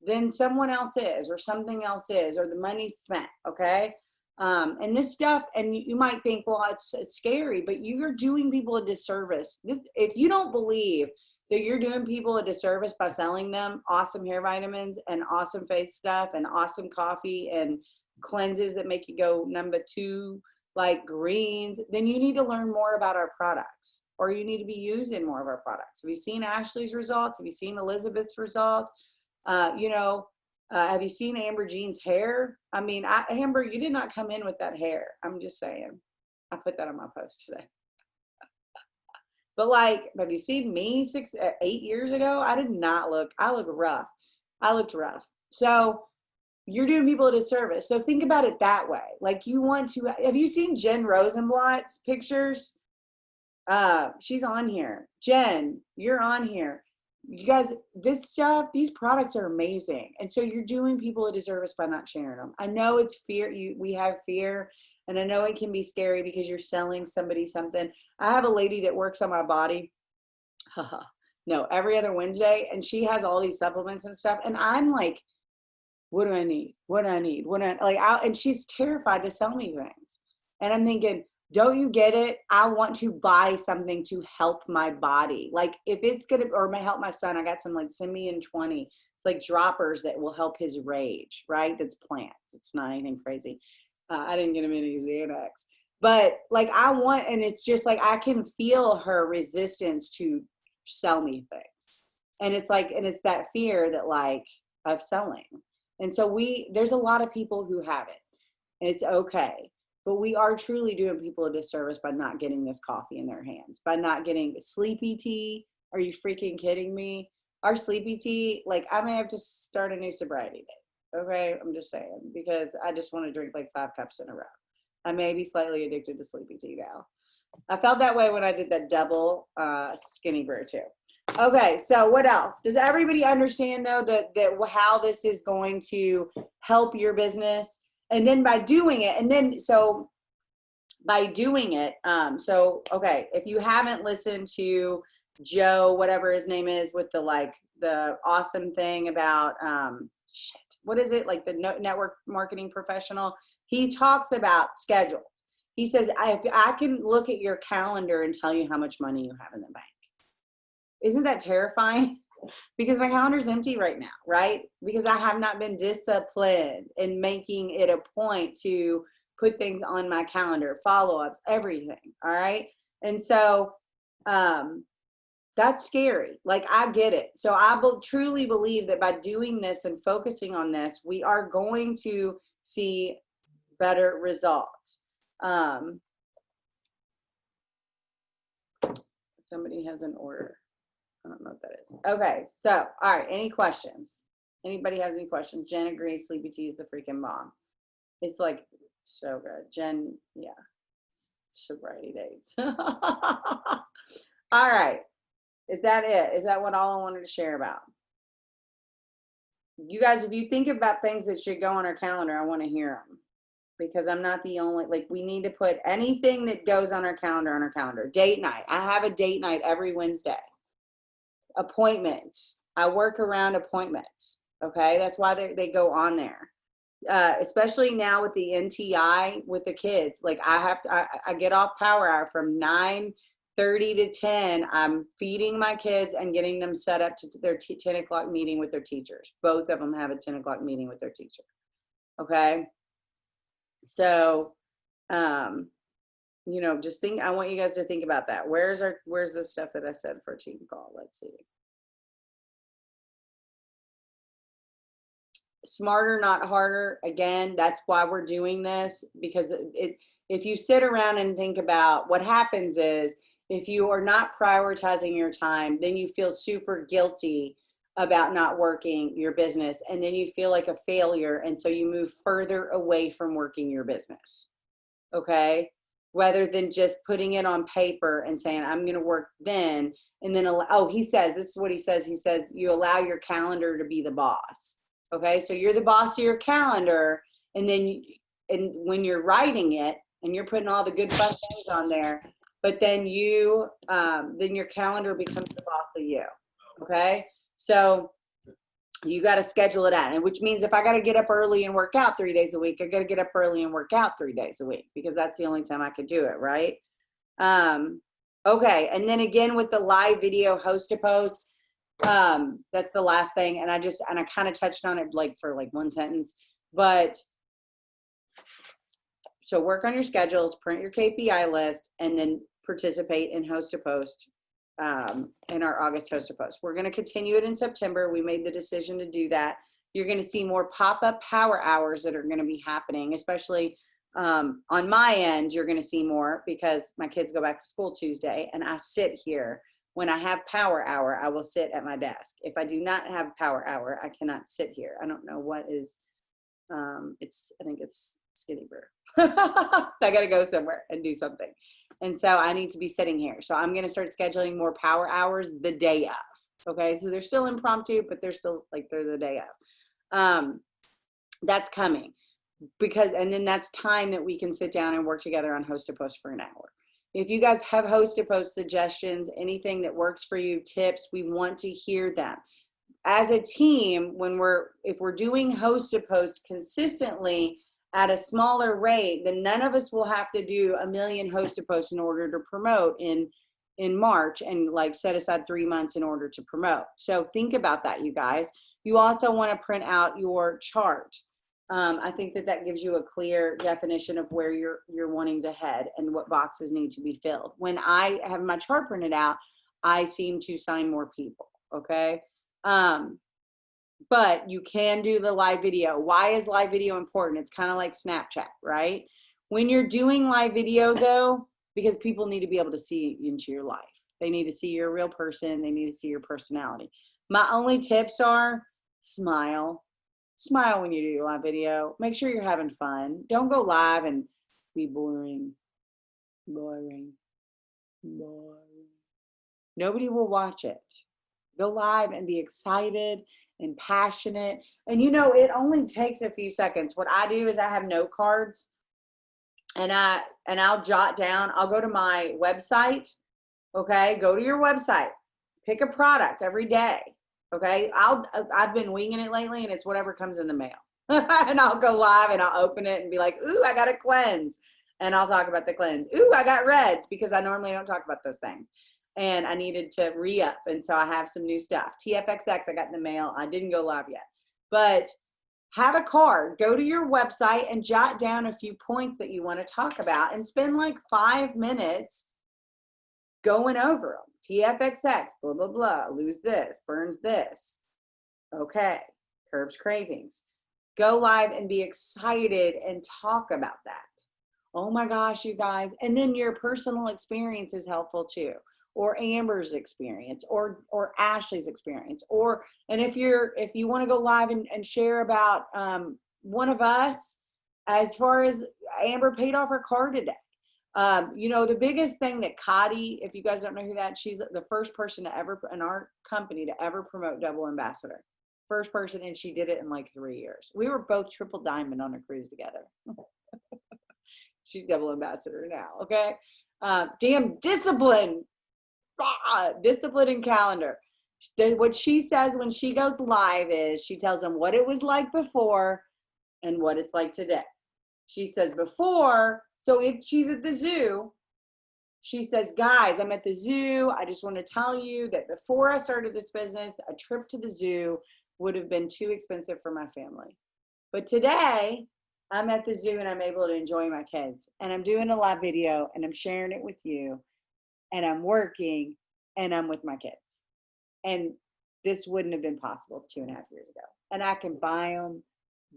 then someone else is, or something else is, or the money's spent, okay? And this stuff, and you might think, well, it's scary, but you're doing people a disservice. If you don't believe that you're doing people a disservice by selling them awesome hair vitamins and awesome face stuff and awesome coffee and cleanses that make you go number 2, like greens, then you need to learn more about our products, or you need to be using more of our products. Have you seen Ashley's results? Have you seen Elizabeth's results? You know, have you seen Amber Jean's hair? I mean, Amber, you did not come in with that hair. I'm just saying. I put that on my post today. But like, have you seen me 8 years ago? I look rough. I looked rough. So you're doing people a disservice. So think about it that way. Like have you seen Jen Rosenblatt's pictures? She's on here. Jen, you're on here. You guys, these products are amazing. And so you're doing people a disservice by not sharing them. I know it's fear. We have fear, and I know it can be scary because you're selling somebody something. I have a lady that works on my body. No, every other Wednesday, and she has all these supplements and stuff. And I'm like, what do I need? What do I need? And she's terrified to sell me things. And I'm thinking, don't you get it? I want to buy something to help my body. Like if it's going to, or help my son, I got some like Simian 20. It's like droppers that will help his rage, right? That's plants. It's not anything crazy. I didn't get him any Xanax. But like and it's just like, I can feel her resistance to sell me things. And it's like, and it's that fear that like of selling. And so there's a lot of people who have it. It's okay. But we are truly doing people a disservice by not getting this coffee in their hands, by not getting sleepy tea. Are you freaking kidding me? Our sleepy tea, like I may have to start a new sobriety day. Okay, I'm just saying, because I just want to drink like 5 cups in a row. I may be slightly addicted to sleepy tea now. I felt that way when I did that double skinny brew too. Okay, so what else? Does everybody understand though that how this is going to help your business? And then by doing it, okay, if you haven't listened to Joe, whatever his name is, with the awesome thing about, what is it? Like the network marketing professional, he talks about schedule. He says, I can look at your calendar and tell you how much money you have in the bank. Isn't that terrifying? Because my calendar's empty right now, right? Because I have not been disciplined in making it a point to put things on my calendar, follow-ups, everything, all right? And so that's scary. Like, I get it. So I truly believe that by doing this and focusing on this, we are going to see better results. Somebody has an order. I don't know what that is. Okay, so, all right, any questions? Anybody have any questions? Jen agrees Sleepy Tea is the freaking bomb. It's like so good. Jen, yeah, sobriety dates. All right, is that it? Is that what all I wanted to share about? You guys, if you think about things that should go on our calendar, I want to hear them. Because I'm not the only, like, we need to put anything that goes on our calendar on our calendar. Date night. I have a date night every Wednesday. Appointments. I work around appointments. Okay. That's why they go on there. Especially now with the NTI with the kids. Like I get off power hour from 9:30 to 10. I'm feeding my kids and getting them set up to their 10 o'clock meeting with their teachers. Both of them have a 10 o'clock meeting with their teacher. Okay. So, you know, just think, I want you guys to think about that. Where's the stuff that I said for team call? Let's see. Smarter, not harder. Again, that's why we're doing this, because if you sit around and think about what happens is, if you are not prioritizing your time, then you feel super guilty about not working your business, and then you feel like a failure, and so you move further away from working your business. Okay, rather than just putting it on paper and saying I'm going to work then, and then he says, this is what he says you allow your calendar to be the boss. Okay, so you're the boss of your calendar, and then and when you're writing it and you're putting all the good fun things on there, but then then your calendar becomes the boss of you. Okay, so you got to schedule it out, and which means if I got to get up early and work out 3 days a week, I got to get up early and work out 3 days a week, because that's the only time I could do it, right? Okay, and then again with the live video host to post, that's the last thing, and I kind of touched on it like for like one sentence, but so work on your schedules, print your KPI list, and then participate in host to post. In our August host to post. We're going to continue it in September. We made the decision to do that. You're going to see more pop-up power hours that are going to be happening, especially on my end. You're going to see more because my kids go back to school Tuesday, and I sit here. When I have power hour, I will sit at my desk. If I do not have power hour, I cannot sit here. I don't know what is, I think it's Skinny Bear. I got to go somewhere and do something. And so I need to be sitting here. So I'm going to start scheduling more power hours the day of. Okay. So they're still impromptu, but they're still like, they're the day of. That's coming and then that's time that we can sit down and work together on host to post for an hour. If you guys have host to post suggestions, anything that works for you, tips, we want to hear them. As a team, if we're doing host to post consistently, at a smaller rate, then none of us will have to do 1 million host to post in order to promote in March, and like set aside 3 months in order to promote. So think about that, you guys. You also want to print out your chart. I think that gives you a clear definition of where you're wanting to head and what boxes need to be filled. When I have my chart printed out, I seem to sign more people. Okay. But you can do the live video. Why is live video important? It's kind of like Snapchat, right? When you're doing live video though, because people need to be able to see into your life. They need to see you're a real person. They need to see your personality. My only tips are smile. Smile when you do your live video. Make sure you're having fun. Don't go live and be boring. Boring. Nobody will watch it. Go live and be excited and passionate. And you know, it only takes a few seconds. What I do is I have note cards, and I'll jot down, I'll go to my website. Okay. Go to your website, pick a product every day. Okay. I've been winging it lately, and it's whatever comes in the mail. And I'll go live and I'll open it and be like, ooh, I got a cleanse. And I'll talk about the cleanse. Ooh, I got reds, because I normally don't talk about those things. And I needed to re-up, and so I have some new stuff. TFXX I got in the mail. I didn't go live yet. But have a card. Go to your website and jot down a few points that you want to talk about, and spend like 5 minutes going over them. TFXX, blah, blah, blah. Lose this, burns this. Okay. Curbs cravings. Go live and be excited and talk about that. Oh my gosh, you guys. And then your personal experience is helpful too. or Amber's experience or Ashley's experience, or, and if you want to go live and share about one of us, as far as Amber paid off her car today. You know, the biggest thing that Cotty, if you guys don't know who that, she's the first person to ever, in our company, to ever promote double ambassador. First person, and she did it in like 3 years. We were both triple diamond on a cruise together. She's double ambassador now, okay? Damn discipline. Discipline and calendar. What she says when she goes live is she tells them what it was like before and what it's like today. She says before, so if she's at the zoo, she says, guys, I'm at the zoo. I just want to tell you that before I started this business, a trip to the zoo would have been too expensive for my family. But today, I'm at the zoo and I'm able to enjoy my kids. And I'm doing a live video and I'm sharing it with you. And I'm working and I'm with my kids. And this wouldn't have been possible 2.5 years ago. And I can buy them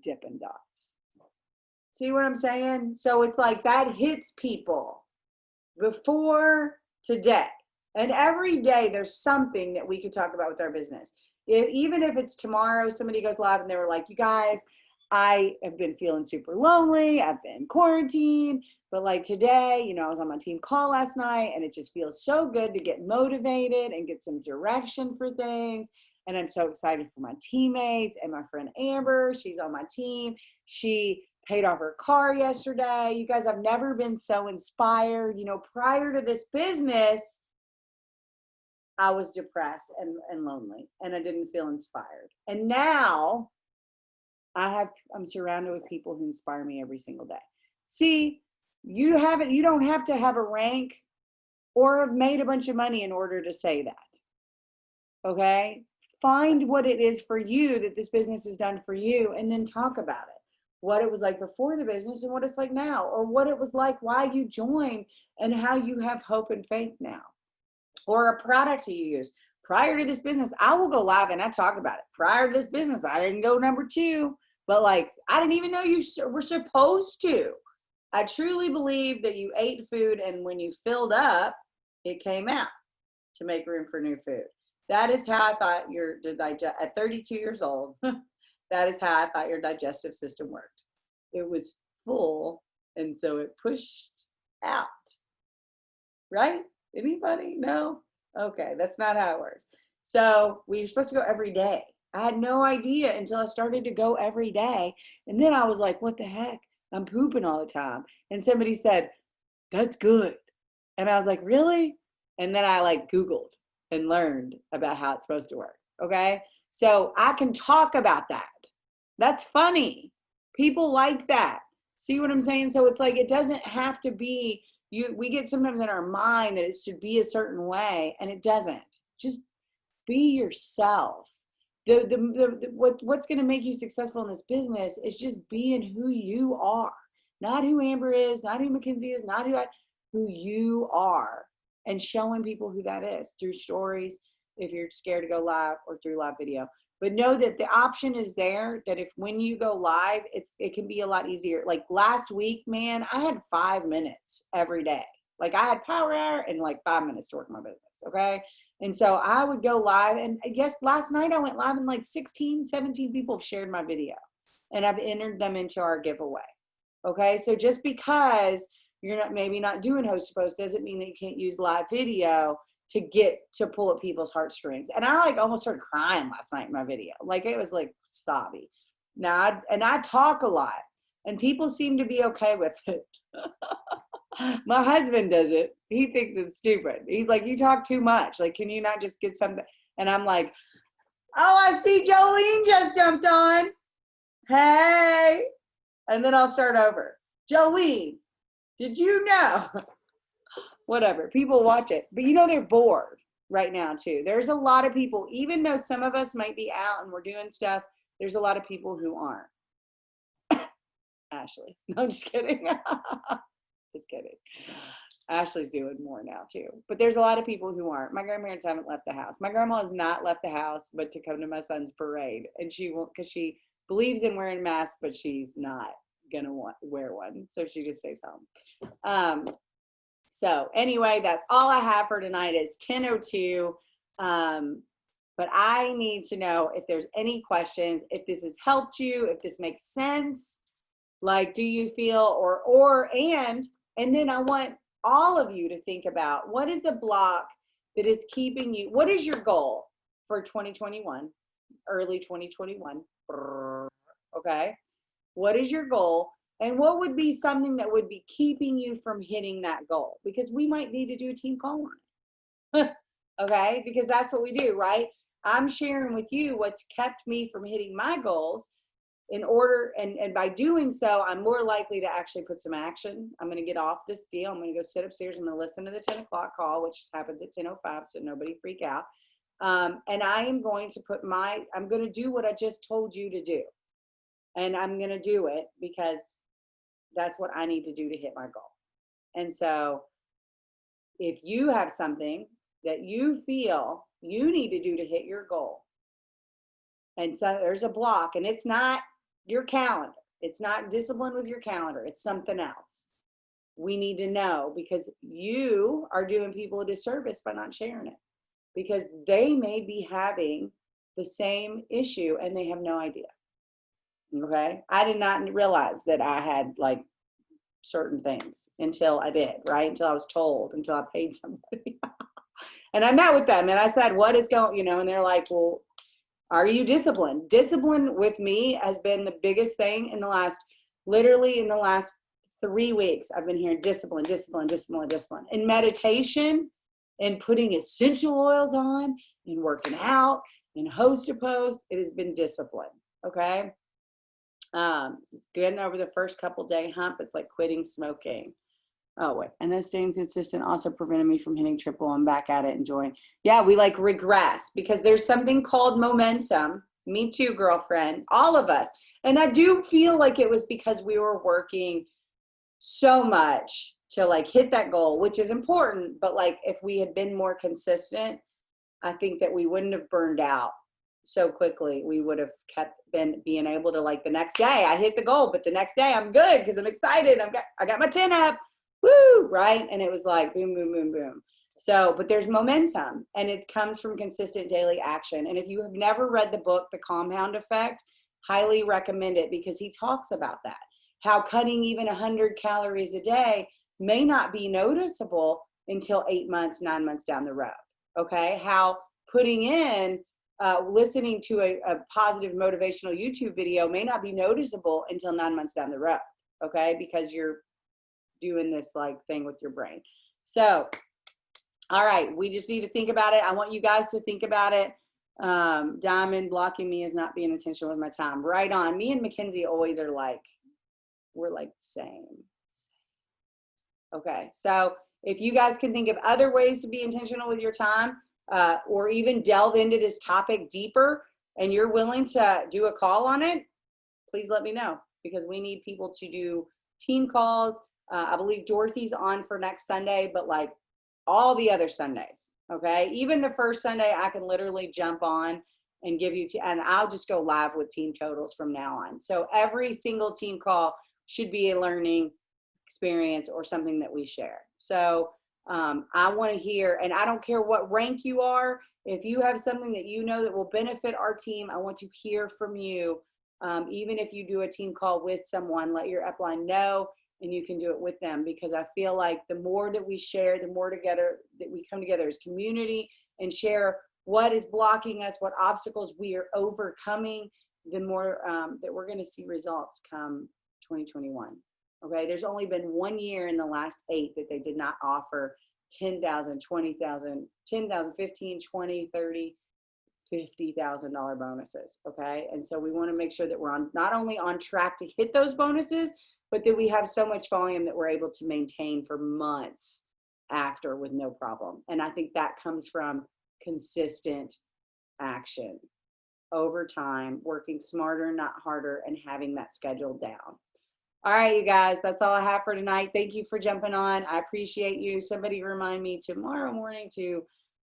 Dippin' Dots. See what I'm saying? So it's like that hits people before today. And every day there's something that we could talk about with our business. Even if it's tomorrow, somebody goes live and they were like, you guys, I have been feeling super lonely. I've been quarantined. But like today, you know, I was on my team call last night and it just feels so good to get motivated and get some direction for things. And I'm so excited for my teammates and my friend Amber. She's on my team. She paid off her car yesterday. You guys, I've never been so inspired. You know, prior to this business, I was depressed and lonely and I didn't feel inspired. And now I'm surrounded with people who inspire me every single day. See, you don't have to have a rank or have made a bunch of money in order to say that. Okay? Find what it is for you that this business has done for you and then talk about it. What it was like before the business and what it's like now, or what it was like, why you joined and how you have hope and faith now, or a product you use. Prior to this business, I will go live and I talk about it. Prior to this business, I didn't go number 2, but like, I didn't even know you were supposed to. I truly believe that you ate food and when you filled up, it came out to make room for new food. That is how I thought at 32 years old, that is how I thought your digestive system worked. It was full, and so it pushed out. Right? Anybody? No? Okay, that's not how it works. So we were supposed to go every day. I had no idea until I started to go every day. And then I was like, what the heck? I'm pooping all the time. And somebody said, that's good. And I was like, really? And then I like Googled and learned about how it's supposed to work. Okay. So I can talk about that. That's funny. People like that. See what I'm saying? So it's like, it doesn't have to be, we get sometimes in our mind that it should be a certain way, and it doesn't. Just be yourself. What's going to make you successful in this business is just being who you are, not who Amber is, not who Mackenzie is, not who you are, and showing people who that is through stories, if you're scared to go live, or through live video. But know that the option is there, that if when you go live, it can be a lot easier. Like last week, man, I had 5 minutes every day. Like I had power hour and like 5 minutes to work my business, okay? And so I would go live, and I guess last night I went live and like 16, 17 people have shared my video, and I've entered them into our giveaway, okay? So just because you're maybe not doing host to post doesn't mean that you can't use live video to pull at people's heartstrings. And I like almost started crying last night in my video. Like it was like sobby. Now, I talk a lot, and people seem to be okay with it. My husband does it. He thinks it's stupid. He's like, you talk too much. Like, can you not just get something? And I'm like, oh, I see Jolene just jumped on. Hey. And then I'll start over. Jolene, did you know? Whatever. People watch it. But you know, they're bored right now too. There's a lot of people, even though some of us might be out and we're doing stuff, there's a lot of people who aren't. Ashley. No, I'm just kidding. Just kidding. Ashley's doing more now too. But there's a lot of people who aren't. My grandparents haven't left the house. My grandma has not left the house but to come to my son's parade. And she won't, because she believes in wearing masks, but she's not gonna wear one. So she just stays home. So anyway, that's all I have for tonight. It's 10:02. But I need to know if there's any questions, if this has helped you, if this makes sense. Like, do you feel and then I want all of you to think about what is the block that is keeping you, what is your goal for 2021, early 2021? Okay. What is your goal? And what would be something that would be keeping you from hitting that goal? Because we might need to do a team call on it. Okay. Because that's what we do, right? I'm sharing with you what's kept me from hitting my goals in order, and by doing so, I'm more likely to actually put some action. I'm going to get off this deal. I'm going to go sit upstairs. I'm going to listen to the 10 o'clock call, which happens at 10:05, so nobody freak out. And I am going to I'm going to do what I just told you to do. And I'm going to do it because that's what I need to do to hit my goal. And so if you have something that you feel you need to do to hit your goal, and so there's a block, and it's not your calendar. It's not discipline with your calendar. It's something else. We need to know, because you are doing people a disservice by not sharing it, because they may be having the same issue and they have no idea. Okay. I did not realize that I had like certain things until I did, right? Until I was told, until I paid somebody. And I met with them and I said, what is going, and they're like, well, are you disciplined? Discipline with me has been the biggest thing literally in the last 3 weeks. I've been hearing discipline, discipline, discipline, discipline. And meditation and putting essential oils on and working out and host to post, it has been discipline. Okay. Getting over the first couple day hump, it's like quitting smoking. Oh, wait. And then staying consistent also prevented me from hitting triple. I'm back at it, enjoying. Yeah, we like regress because there's something called momentum. Me too, girlfriend. All of us. And I do feel like it was because we were working so much to like hit that goal, which is important. But like if we had been more consistent, I think that we wouldn't have burned out so quickly. We would have being able to, like, the next day I hit the goal, but the next day I'm good because I'm excited. I got my 10 up. Woo, right? And it was like boom, boom, boom, boom. So, but there's momentum, and it comes from consistent daily action. And if you have never read the book, The Compound Effect, highly recommend it, because he talks about that. How cutting even 100 calories a day may not be noticeable until 8 months, 9 months down the road. Okay. How putting in, listening to a positive motivational YouTube video may not be noticeable until 9 months down the road. Okay. Because you're doing this like thing with your brain. So, all right, we just need to think about it. I want you guys to think about it. Diamond, blocking me is not being intentional with my time. Right on. Me and Mackenzie always are like, we're like same. Okay, so if you guys can think of other ways to be intentional with your time, or even delve into this topic deeper, and you're willing to do a call on it, please let me know, because we need people to do team calls. I believe Dorothy's on for next Sunday, but like all the other Sundays, okay? Even the first Sunday, I can literally jump on and give you, and I'll just go live with team totals from now on. So every single team call should be a learning experience or something that we share. So I want to hear, and I don't care what rank you are, if you have something that you know that will benefit our team, I want to hear from you. Even if you do a team call with someone, let your upline know, and you can do it with them, because I feel like the more that we share, the more together that we come together as community and share what is blocking us, what obstacles we are overcoming, the more that we're going to see results come 2021. Okay, there's only been 1 year in the last 8 that they did not offer 10,000, 20,000, 10,000, 15, 20, 30, $50,000 bonuses. Okay, and so we want to make sure that we're not only on track to hit those bonuses, but that we have so much volume that we're able to maintain for months after with no problem. And I think that comes from consistent action over time, working smarter, not harder, and having that scheduled down. All right, you guys, that's all I have for tonight. Thank you for jumping on. I appreciate you. Somebody remind me tomorrow morning to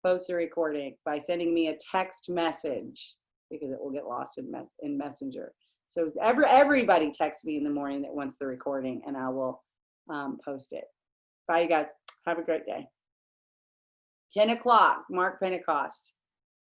post a recording by sending me a text message, because it will get lost in Messenger. So everybody text me in the morning that wants the recording, and I will post it. Bye, you guys. Have a great day. 10 o'clock, Mark Pentecost.